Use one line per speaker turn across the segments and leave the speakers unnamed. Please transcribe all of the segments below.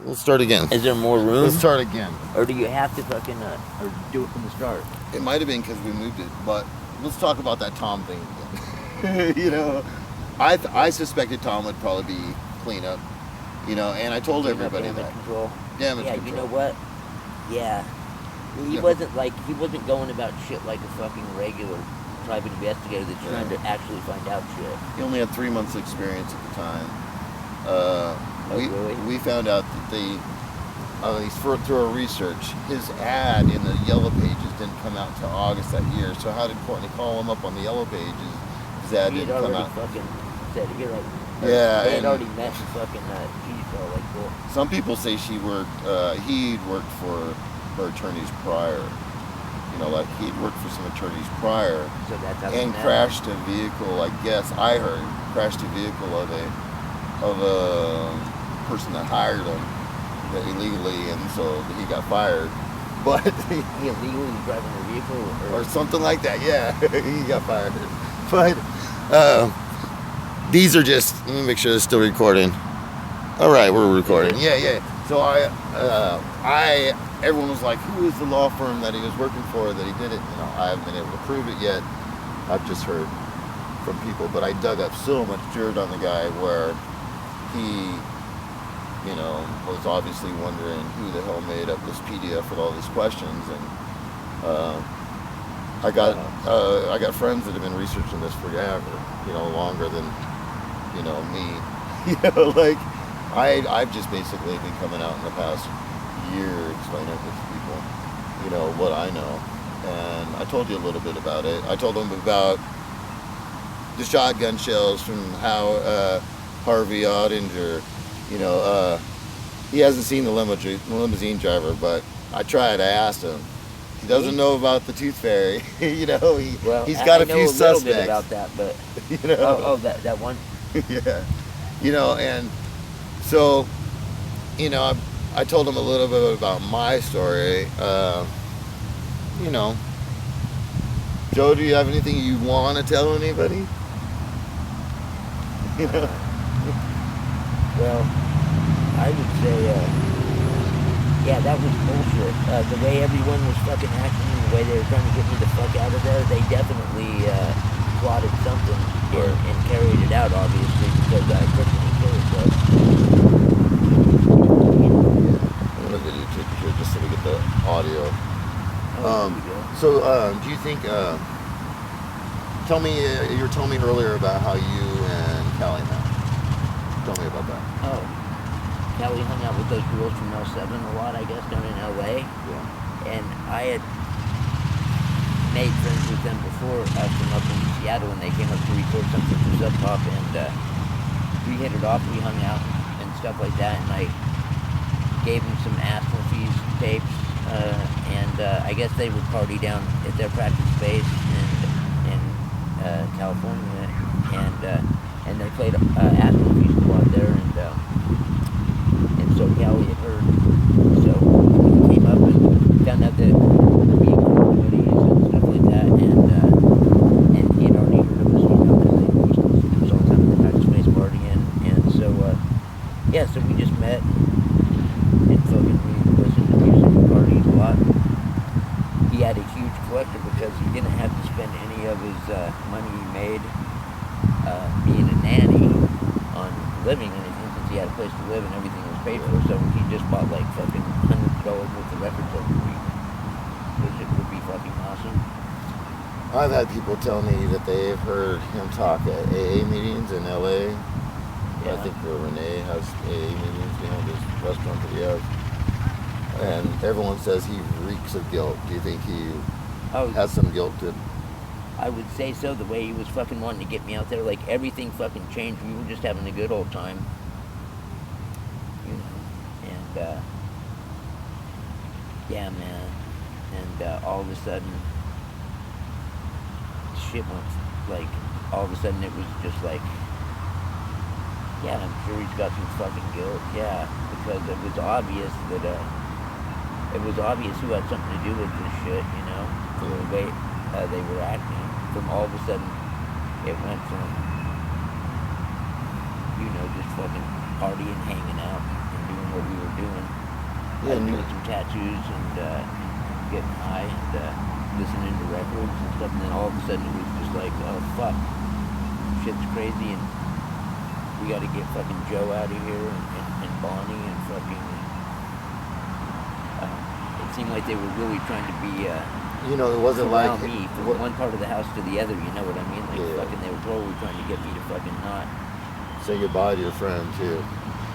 Let's start again.
Is there more room?
Let's start again.
Or do you have to fucking or do it from the start?
It might have been because we moved it, but let's talk about that Tom thing again. You know, I suspected Tom would probably be cleanup. You know, and I told everybody
Damage
that.
Control.
Damage
yeah,
control.
You know what? Yeah. He wasn't going about shit like a fucking regular private investigator that's trying to actually find out shit.
He only had 3 months experience at the time.
Really?
We found out that they, at least through our research, his ad in the Yellow Pages didn't come out until August that year. So how did Courtney call him up on the Yellow Pages? His ad didn't come out.
Fucking said he like.
Yeah,
they had already met the fucking like cool.
Some people say he'd worked for her attorneys prior. You know, like he'd worked for some attorneys prior.
So that's how
and crashed a vehicle. I guess I heard crashed a vehicle of a person that hired him illegally, and so he got fired. But
he illegally driving a vehicle
or something like that. Yeah, he got fired. But these are just. Let me make sure it's still recording. All right, we're recording. Yeah. So everyone was like, who is the law firm that he was working for that he did it? You know, I haven't been able to prove it yet. I've just heard from people, but I dug up so much dirt on the guy where he, you know, was obviously wondering who the hell made up this PDF with all these questions, and I got friends that have been researching this forever, you know, longer than, you know, me. You know, like I've just basically been coming out in the past year explaining it to people, you know, what I know. And I told you a little bit about it. I told them about the shotgun shells from how Harvey Ottinger, you know, he hasn't seen the limousine driver, but I tried. I asked him. He doesn't know about the Tooth Fairy. You know, he's got a few suspects.
Little bit about that, but
you know,
that one.
Yeah, you know, and so, you know, I told him a little bit about my story. You know, Joe, do you have anything you want to tell anybody? You know.
Well, I would say, yeah, that was bullshit. The way everyone was fucking acting and the way they were trying to get me the fuck out of there, they definitely plotted something and carried it out, obviously, because I couldn't kill it.
I'm going to videotape it here just so we get the audio. So, do you think, you were telling me earlier about how you and Callie met. Tell me about that.
Oh, Callie hung out with those girls from L7 a lot, I guess, down in LA.
Yeah.
And I had made friends with them before from up in Seattle when they came up to record something for Sub Pop, and we hit it off, we hung out and stuff like that, and I gave them some Astrophys tapes, and I guess they would party down at their practice space in California, and they played Astrophys a lot there, and so Callie had heard, so we came up and found out that we had buddies and stuff like that, and he had already heard of us, you know, because they used to listen to us all the time at the practice space partying, and so, yeah, so we just met, and fucking we listened to music and partied a lot. He had a huge collector because he didn't have to spend any of his money he made being a nanny on living and anything, since he had a place to live and everything was paid for, so he just bought like fucking $100 worth of records every week, which it would be fucking awesome.
I've had people tell me that they've heard him talk at AA meetings in LA. Yeah. I think Renee has AA meetings behind his restaurant that he has. And everyone says he reeks of guilt. Do you think he has some guilt to?
I would say so. The way he was fucking wanting to get me out there, like everything fucking changed. We were just having a good old time, you know. And yeah, man. And all of a sudden, shit went like. All of a sudden, it was just like, yeah, I'm sure he's got some fucking guilt. Yeah, because it was obvious that it was obvious who had something to do with this shit, you know, from the way they were acting. From all of a sudden, it went from, you know, just fucking partying, hanging out, and doing what we were doing, I was
and
doing some tattoos and getting high and listening to records and stuff, and then all of a sudden it was just like, oh fuck, shit's crazy, and we got to get fucking Joe out of here and Bonnie and fucking. It seemed like they were really trying to be.
you know, it wasn't like
Corral me from one part of the house to the other. You know what I mean? Like
Yeah.
fucking, they were totally trying to get me to fucking not.
say goodbye to your friend too.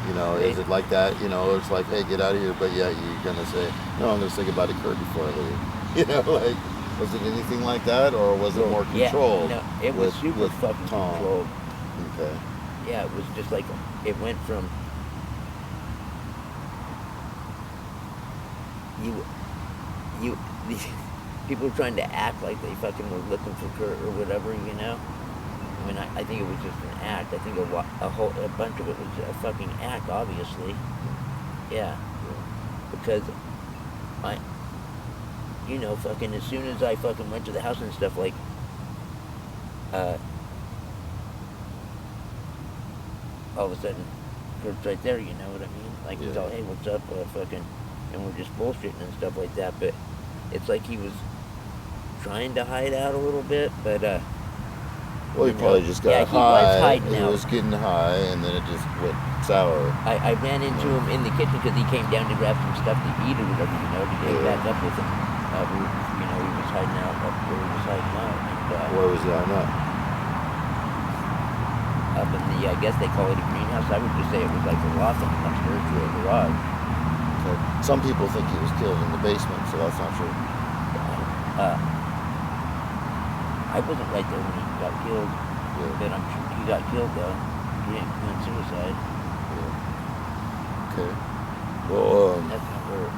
You know, is it like that? You know, it's like, hey, get out of here, but yeah, you're gonna say, no, I'm gonna say goodbye to Kurt before I leave. You know, like, was it anything like that, or was it more controlled?
Yeah, no, it was super fucking
Tom?
controlled.
Okay.
Yeah, it was just like it went from you people were trying to act like they fucking were looking for Kurt or whatever, you know. I mean, I think it was just an act. I think a bunch of it was a fucking act, obviously. Yeah, because fucking as soon as I fucking went to the house and stuff, like, all of a sudden, Kurt's right there, you know what I mean? Like, he's all, hey, what's up, fucking, and we're just bullshitting and stuff like that, but it's like he was trying to hide out a little bit, but,
well, he probably just got
he
high.
was hiding
He
out.
was getting high, and then it just went sour.
I ran into him in the kitchen because he came down to grab some stuff to eat or whatever, you know, to get back up with him. He was hiding out up where he was hiding out. And,
Where was he hiding out?
up in the, I guess they call it a greenhouse. I would just say it was like a loft upstairs to a garage.
Okay. Some people think he was killed in the basement, so that's not true.
I wasn't right there when he got killed, but I'm sure he got killed though. He didn't commit suicide.
Yeah. Okay. Well,
That's not where.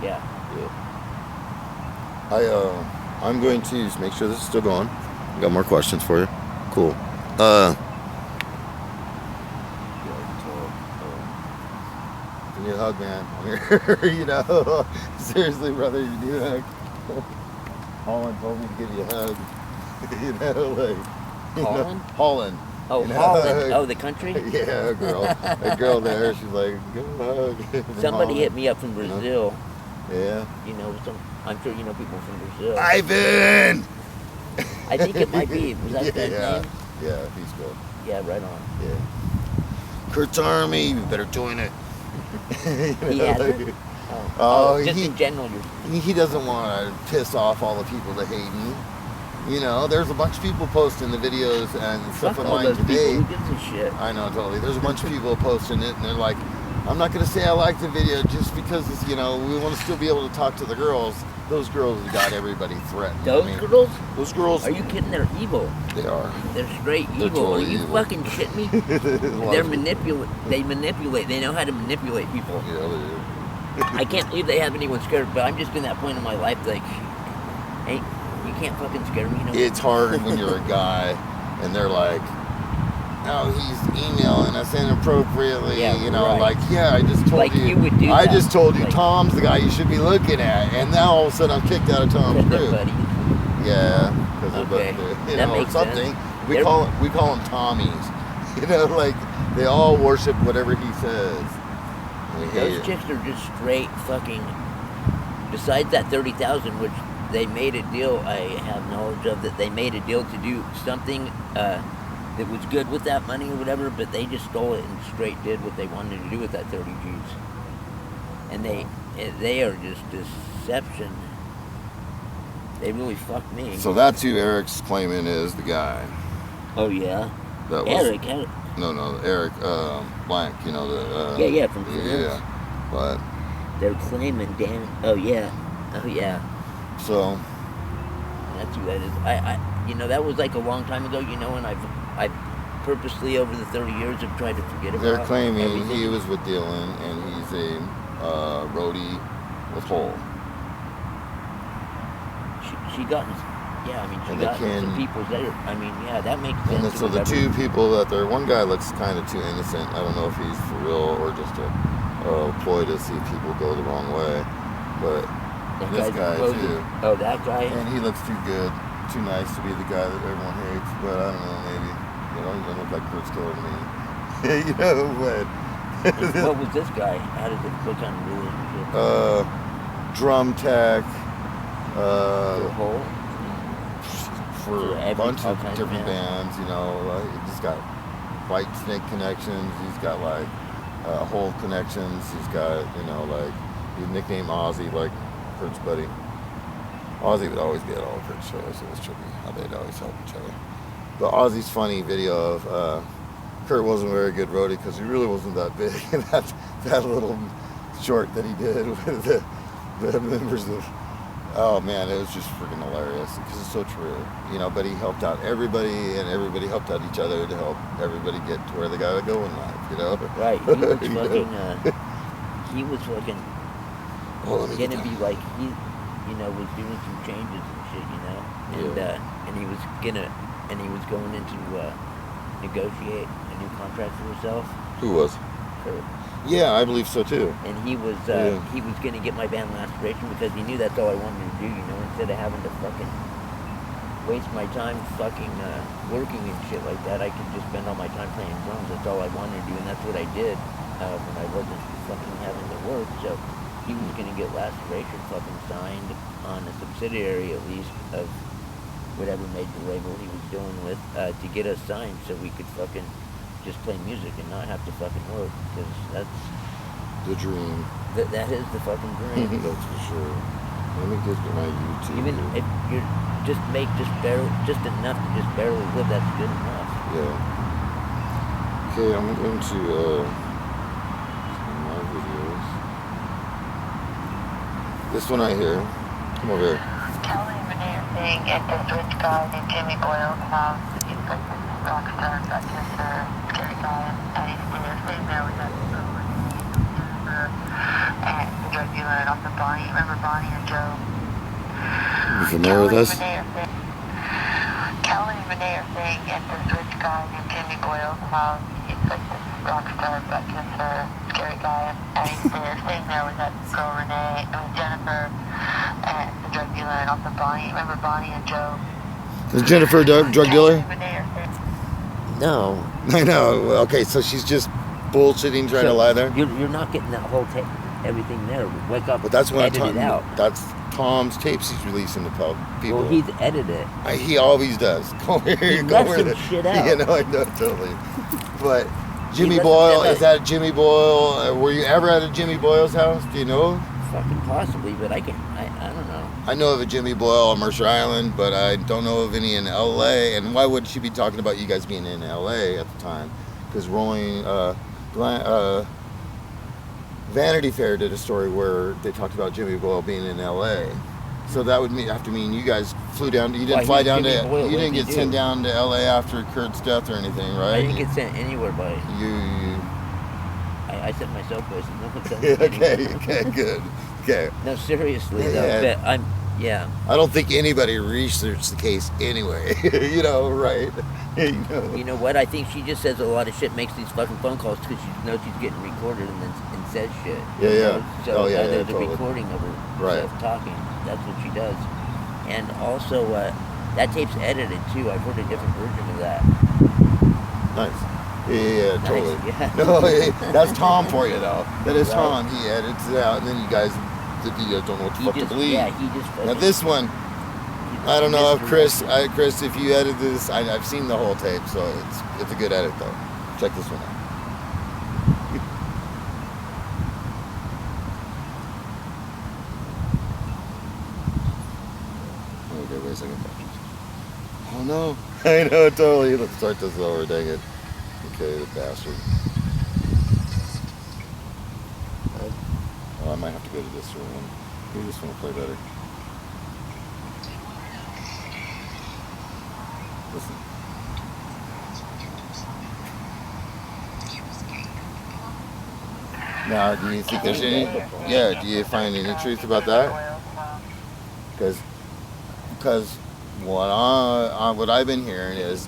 Yeah.
I'm going to just make sure this is still going. I got more questions for you. Cool. Give me a hug, man. You know, seriously, brother, you need a hug. Holland told me to give you a hug. You know, like.
Holland?
Holland.
Oh,
you know?
Holland. Oh, the country?
Yeah, a girl there. She's like, give him a hug.
Somebody hit me up from Brazil.
Yeah.
You know, I'm sure you know people from Brazil.
Ivan!
I think it might be. Was that his name?
Yeah, he's good.
Yeah, right on.
Yeah. Kurt's Army, you better join it.
He hasn't? Just in general.
He doesn't want to piss off all the people that hate him. You know, there's a bunch of people posting the videos and stuff
Fuck
on
all
mine
those
today.
people. Who gives a shit?
I know, totally. There's a bunch of people posting it, and they're like, I'm not going to say I like the video just because, it's, you know, we want to still be able to talk to the girls. Those girls have got everybody threatened.
Those girls?
Those girls.
Are you kidding? They're evil.
They are.
They're straight evil.
They're totally
Are you
evil.
fucking shitting me? They manipulate. They know how to manipulate people.
Yeah, they do.
I can't believe they have anyone scared, but I'm just in that point in my life, like, hey, you can't fucking scare me. You know?
It's hard when you're a guy and they're like, oh, he's emailing us inappropriately.
Yeah,
you know,
right.
like, yeah, I just told
Like
you.
you would do
I
that.
just told you
Like-
Tom's the guy you should be looking at. And now all of a sudden I'm kicked out of Tom's
They're
group.
buddies.
Yeah. Because
Okay.
you
That
know,
makes
something.
sense.
We
They're-
call them Tommies. You know, like, they all worship whatever he says. We hate
Those
it.
chicks are just straight fucking. Besides that 30,000, which they made a deal, I have knowledge of that they made a deal to do something that was good with that money or whatever, but they just stole it and straight did what they wanted to do with that 30 G's. And they are just deception. They really fucked me.
So that's who Eric's claiming is the guy.
Oh yeah,
That was,
Eric.
No, Eric Blank, you know, the...
Yeah, from France.
Yeah, but...
They're claiming Dan. Oh yeah.
So...
That's who that is. That was like a long time ago, you know, and I've purposely over the 30 years have tried to forget about
They're claiming
everything.
he was with Dylan and he's a roadie with Hole.
She got, yeah, I mean, she got some people there. I mean, yeah, that makes sense.
And then, so the two people that there, one guy looks kind of too innocent. I don't know if he's for real or just a ploy to see people go the wrong way. But
That
this
guy's
guy
supposed
too.
Oh, that guy?
And he looks too good, too nice to be the guy that everyone hates. But I don't know, maybe. You know, he doesn't look like Kurt's killer to me. You know, but
And what was this guy? How did it? What kind of relationship?
Drum tech.
For a whole?
For a
every-
bunch
all
of
kinds of
different bands, you know. He's got White Snake connections. He's got like Hole connections. He's got, you know, like his nickname Ozzy, like Kurt's buddy. Ozzy would always be at all Kurt's shows. It was trippy how they'd always help each other. But Ozzy's funny video of Kurt wasn't a very good roadie because he really wasn't that big. And that little short that he did with the members of, oh man, it was just freaking hilarious because it's so true, you know. But he helped out everybody, and everybody helped out each other to help everybody get to where they gotta go in life, you know.
Right. He was fucking. He was fucking gonna be like he was doing some changes and shit, you know, and he was going in to negotiate a new contract for himself.
Who was?
Kurt.
Yeah, I believe so too.
And he was gonna get my band Laceration because he knew that's all I wanted to do, you know, instead of having to fucking waste my time fucking working and shit like that. I could just spend all my time playing drums. That's all I wanted to do, and that's what I did when I wasn't fucking having to work. So he was gonna get Laceration fucking signed on a subsidiary at least of whatever major label he was dealing with to get us signed so we could fucking just play music and not have to fucking work, because that's
the dream.
That is the fucking dream.
That's for sure. Let me get to my YouTube.
Even if you just make just enough to just barely live, that's good enough.
Yeah. Okay, I'm going to my videos. This one right here. Come over here.
Kelly and Renee are saying at this rich guy named Jimmy Boyle's house, he's like this rock star, got this scary guy, and he's staying there with that Jennifer and the drug dealer and also Bonnie. Remember Bonnie and Joe?
You familiar with us?
Kelly and Renee are saying at this rich guy named Jimmy Boyle's house, he's like this rock star, got this scary guy, and he's staying there with that girl Jennifer and the drug dealer and also Bonnie. Remember Bonnie and Joe?
Is Jennifer a drug dealer?
No.
I know. Okay, so she's just bullshitting, trying to lie there.
You're not getting that whole tape, everything there. Wake up.
But that's what I'm
edit it
talking
out.
about. That's Tom's tapes he's releasing to people.
Well, he's edited it.
He always does. Go over here.
He
Go
left
over
some
there.
shit out.
Yeah, no, I know, totally. But Jimmy
left
Boyle,
some
is that Jimmy Boyle? Were you ever at a Jimmy Boyle's house? Do you know?
Fucking possibly, but I don't know.
I know of a Jimmy Boyle on Mercer Island, but I don't know of any in L.A. And why would she be talking about you guys being in L.A. at the time? Because Vanity Fair did a story where they talked about Jimmy Boyle being in L.A. So that would have to mean you guys flew down. You didn't fly down to. You didn't get sent down to L.A. after Kurt's death or anything, right?
I didn't get sent anywhere, buddy. I sent myself places. No one sent me anywhere.
Okay, good. Okay.
No, seriously though.
Yeah.
Yeah.
I don't think anybody researched the case anyway. You know, right?
You know what? I think she just says a lot of shit, makes these fucking phone calls because she knows she's getting recorded and says shit.
Yeah,
you
yeah.
know? So there's
totally.
a recording of herself talking. That's what she does. And also, that tape's edited too. I've heard a different version of that.
Nice. Yeah,
Nice,
totally.
yeah.
No, that's Tom for you though. That is
Right.
Tom. He edits it out, and then you guys don't know what the fuck to believe.
Yeah, he just.
Now this one, I don't know if Chris, if you edit this, I've seen the whole tape, so it's a good edit though. Check this one out. Okay, wait a second. Oh no! I know, totally. Let's start this over. Dang it. Okay, the bastard. Oh, I might have to go to this one. Maybe this one will play better. Listen. Now, do you think there's any? Yeah, do you find any truth about that? Because what I've been hearing is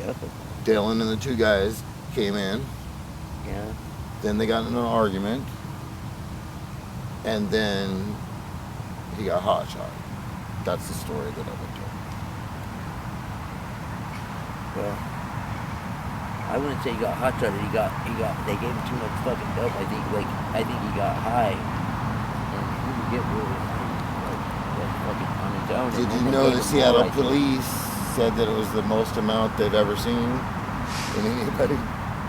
Dylan and the two guys came in.
Yeah.
Then they got in an argument, and then he got hot shot. That's the story that I've been told.
Well, I wouldn't say he got hot shotted. They gave him too much fucking dope. I think he got high, and he would get really fucking on his own.
Did
and
you
then
know
they
the
gave him
Seattle
more, I think.
police said that it was the most amount they've ever seen in anybody?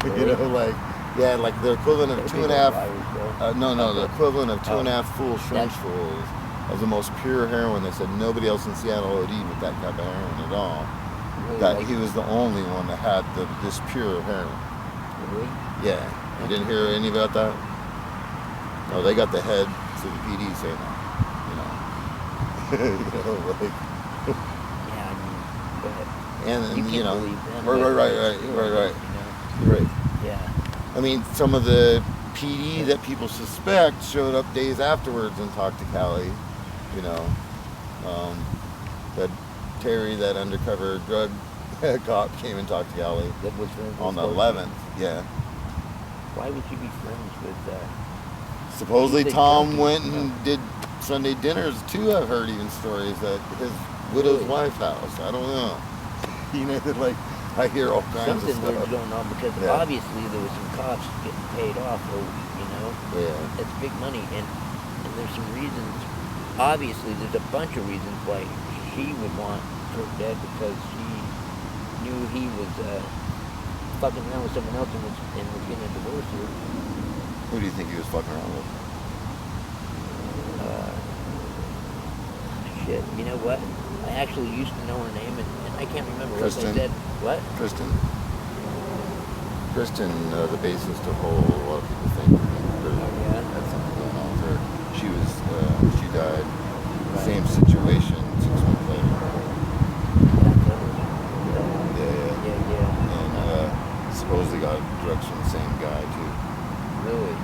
Really?
You know, like, yeah, like the equivalent of
Those
2.5.
people are liars, though.
No, the equivalent of 2.5 full
That's-
shrinkfuls of the most pure heroin. They said nobody else in Seattle OD with that type of heroin at all.
Really,
That
like,
he was the only one that had this pure heroin.
really?
Yeah, you didn't hear any about that? No, they got the head to the PD saying that. You know, like,
Yeah, I mean, but
and
you can't
you know,
believe them.
right,
but-
You're right.
Yeah.
I mean, some of the PD that people suspect showed up days afterwards and talked to Callie. You know, that Terry, that undercover drug cop, came and talked to Callie
That was friends with
on the
Scorpion.
11th. Yeah.
Why would you be friends with?
Supposedly
Big
Tom
junkie.
went and did Sunday dinners too. I've heard even stories at his widow's
Really?
wife's house. I don't know. You know, like I hear all kinds
Something
of
weird's
stuff.
going on because
Yeah.
obviously there was some cops getting paid off, or
Yeah.
that's big money, and there's some reasons. Obviously, there's a bunch of reasons why she would want Kurt dead, because she knew he was fucking around with someone else and was getting a divorce here.
Who do you think he was fucking around with?
Shit, you know what? I actually used to know her name, and I can't remember what
Kristen?
they said. What?
Kristen, the bassist of Hole, a lot of people think
yeah?
had something going on with her. She died. Same situation 6 months later. Yeah.
Yeah.
And supposedly got drugs from the same guy too.
Really?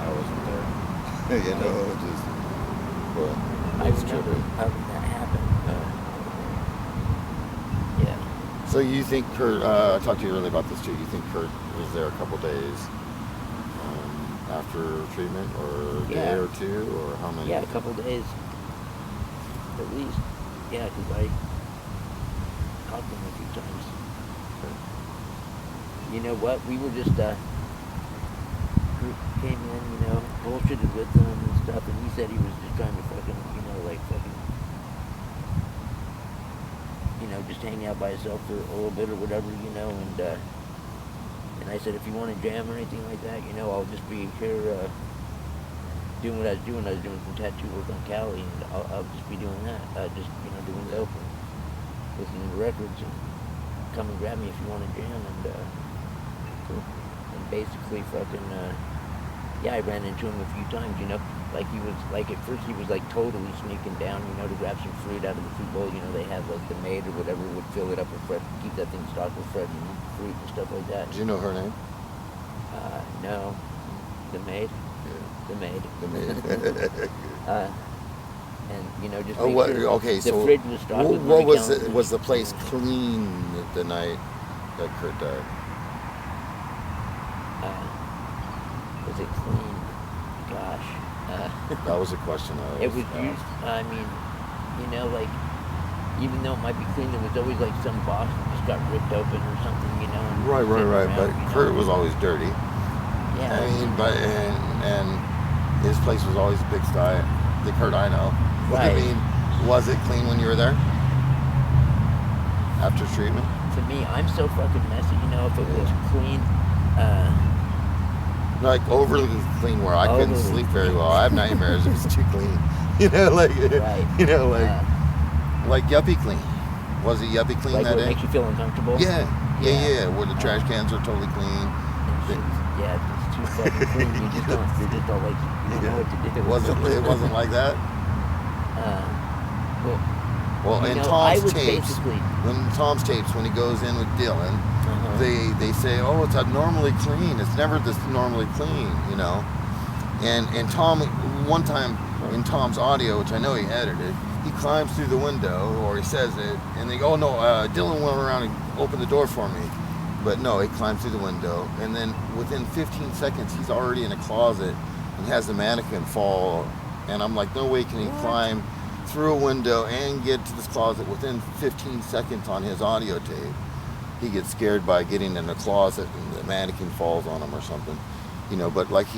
I wasn't there. You know, just well,
I
it's
remember
trippy.
how that happened. Yeah.
So you think Kurt? I talked to you earlier about this too. You think Kurt was there a couple days after treatment, or a day
Yeah.
or two, or how many?
Yeah, a couple days. At least. Yeah, because I talked to him a few times. You know what? We were just, Kurt came in, bullshitted with him and stuff, and he said he was just trying to fucking, just hang out by himself for a little bit or whatever, and I said, if you want to jam or anything like that, I'll just be here, doing what I was doing. I was doing some tattoo work on Cali, and I'll just be doing that, doing dope and listening to records, and come and grab me if you want to jam, and basically fucking, I ran into him a few times, like he was, like at first he was like totally sneaking down, to grab some fruit out of the fruit bowl, they had like the maid or whatever would fill it up with fresh, keep that thing stocked with fresh fruit and stuff like that.
Did you know her name?
No, the maid.
Yeah.
The maid.
The maid.
And just
Oh,
make
what?
sure
Okay,
the
so
fridge was stocked with
what
money
was
counters.
was the place clean the night that Kurt died?
Was it clean? Gosh.
That was a question I
It was used. I mean, even though it might be clean, there was always like some box that just got ripped open or something, and
Right.
sitting around,
But Kurt was always dirty.
Yeah.
I mean, but and his place was always a pigsty. The Kurt I know.
Right.
I mean, was it clean when you were there? After treatment?
To me, I'm so fucking messy. If it was clean,
Like overly clean where I couldn't
Overly
sleep very well. I have nightmares. It was too clean. Like
right.
like yuppie clean. Was it yuppie clean
Like
that
where it
day?
makes you feel uncomfortable.
Yeah. Where the trash cans are totally clean.
Yeah, it's too fucking clean. You're just all like, you don't know what to do.
It wasn't like that. Well, in Tom's tapes, when he goes in with Dylan, they say, oh, it's abnormally clean. It's never this normally clean, And Tom, one time in Tom's audio, which I know he edited, he climbs through the window, or he says it, and they go, oh no, Dylan went around and opened the door for me. But no, he climbs through the window, and then within 15 seconds, he's already in a closet and has the mannequin fall. And I'm like, no way can he climb through a window and get to this closet within 15 seconds on his audio tape. he gets scared by getting in a closet and the mannequin falls on him or something, you know. But like he